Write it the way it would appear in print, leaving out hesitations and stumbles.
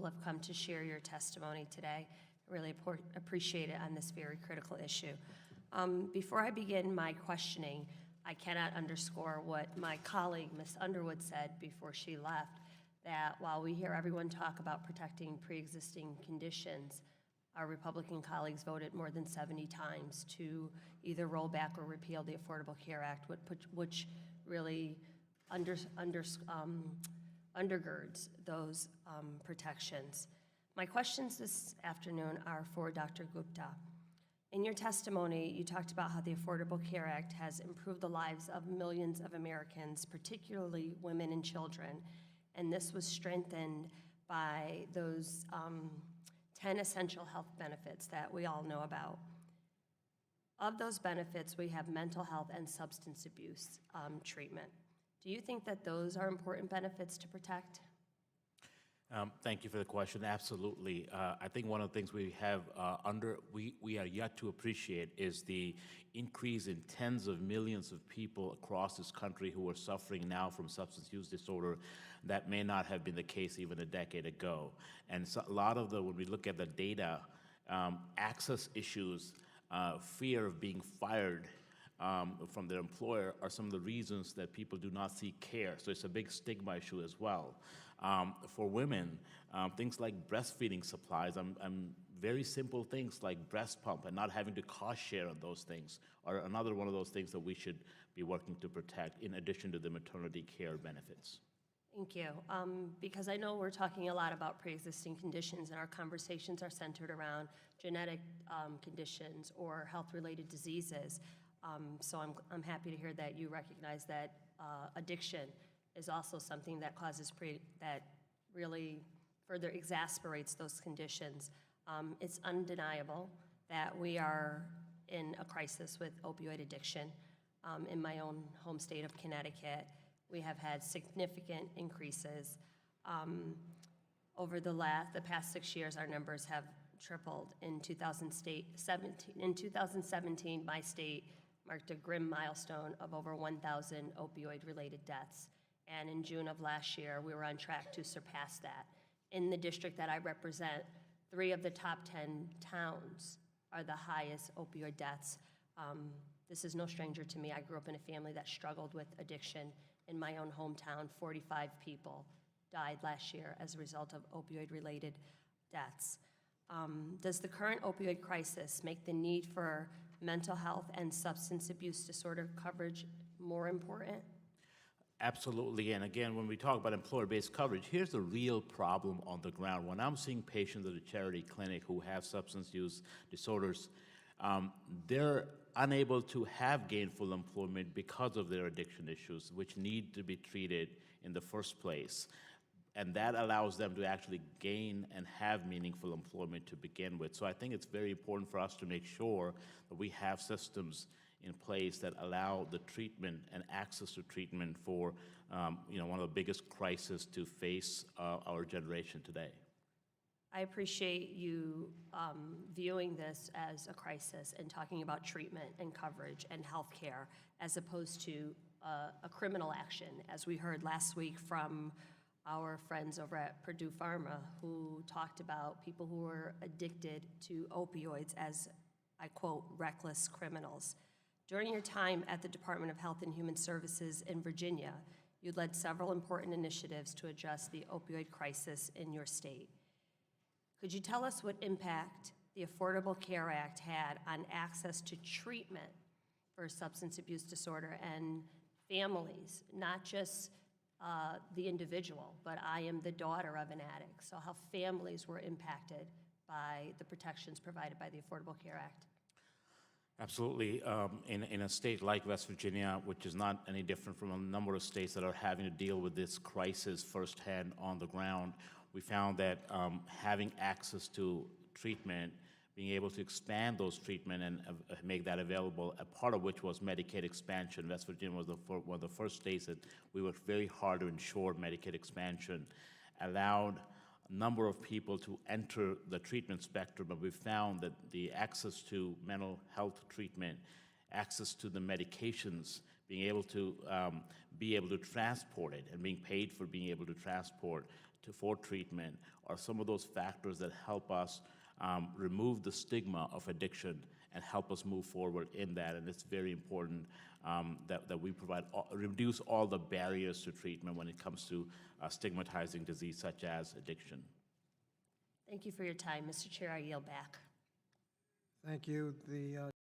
people have come to share your testimony today. I really appreciate it on this very critical issue. Before I begin my questioning, I cannot underscore what my colleague, Ms. Underwood, said before she left, that while we hear everyone talk about protecting pre-existing conditions, our Republican colleagues voted more than 70 times to either roll back or repeal the Affordable Care Act, which really undergirds those protections. My questions this afternoon are for Dr. Gupta. In your testimony, you talked about how the Affordable Care Act has improved the lives of millions of Americans, particularly women and children, and this was strengthened by those 10 essential health benefits that we all know about. Of those benefits, we have mental health and substance abuse treatment. Do you think that those are important benefits to protect? Thank you for the question. Absolutely. I think one of the things we have we are yet to appreciate is the increase in tens of millions of people across this country who are suffering now from substance use disorder that may not have been the case even a decade ago. And so a lot of when we look at the data, access issues, fear of being fired from their employer are some of the reasons that people do not seek care. So it's a big stigma issue as well. For women, things like breastfeeding supplies, very simple things like breast pump and not having to cost share on those things are another one of those things that we should be working to protect in addition to the maternity care benefits. Thank you. Because I know we're talking a lot about pre-existing conditions and our conversations are centered around genetic conditions or health-related diseases. So I'm happy to hear that you recognize that addiction is also something that causes that really further exacerbates those conditions. It's undeniable that we are in a crisis with opioid addiction. In my own home state of Connecticut, we have had significant increases. Over the past 6 years, our numbers have tripled. In 2017, my state marked a grim milestone of over 1,000 opioid-related deaths. And in June of last year, we were on track to surpass that. In the district that I represent, 3 of the top 10 towns are the highest opioid deaths. This is no stranger to me. I grew up in a family that struggled with addiction. In my own hometown, 45 people died last year as a result of opioid-related deaths. Does the current opioid crisis make the need for mental health and substance abuse disorder coverage more important? Absolutely, and again, when we talk about employer-based coverage, here's the real problem on the ground. When I'm seeing patients at a charity clinic who have substance use disorders, they're unable to have gainful employment because of their addiction issues, which need to be treated in the first place. And that allows them to actually gain and have meaningful employment to begin with. So I think it's very important for us to make sure that we have systems in place that allow the treatment and access to treatment for one of the biggest crises to face our generation today. I appreciate you viewing this as a crisis and talking about treatment and coverage and health care as opposed to a criminal action, as we heard last week from our friends over at Purdue Pharma who talked about people who were addicted to opioids as, I quote, reckless criminals. During your time at the Department of Health and Human Services in Virginia, you led several important initiatives to address the opioid crisis in your state. Could you tell us what impact the Affordable Care Act had on access to treatment for substance abuse disorder and families, not just the individual, but I am the daughter of an addict, so how families were impacted by the protections provided by the Affordable Care Act? Absolutely. In a state like West Virginia, which is not any different from a number of states that are having to deal with this crisis firsthand on the ground, we found that having access to treatment, being able to expand those treatment and make that available, a part of which was Medicaid expansion. West Virginia was one of the first states that we worked very hard to ensure Medicaid expansion, allowed a number of people to enter the treatment spectrum, but we found that the access to mental health treatment, access to the medications, being able to transport it and being paid for being able to transport for treatment are some of those factors that help us remove the stigma of addiction and help us move forward in that. And it's very important that we reduce all the barriers to treatment when it comes to stigmatizing disease such as addiction. Thank you for your time. Mr. Chair, I yield back. Thank you. The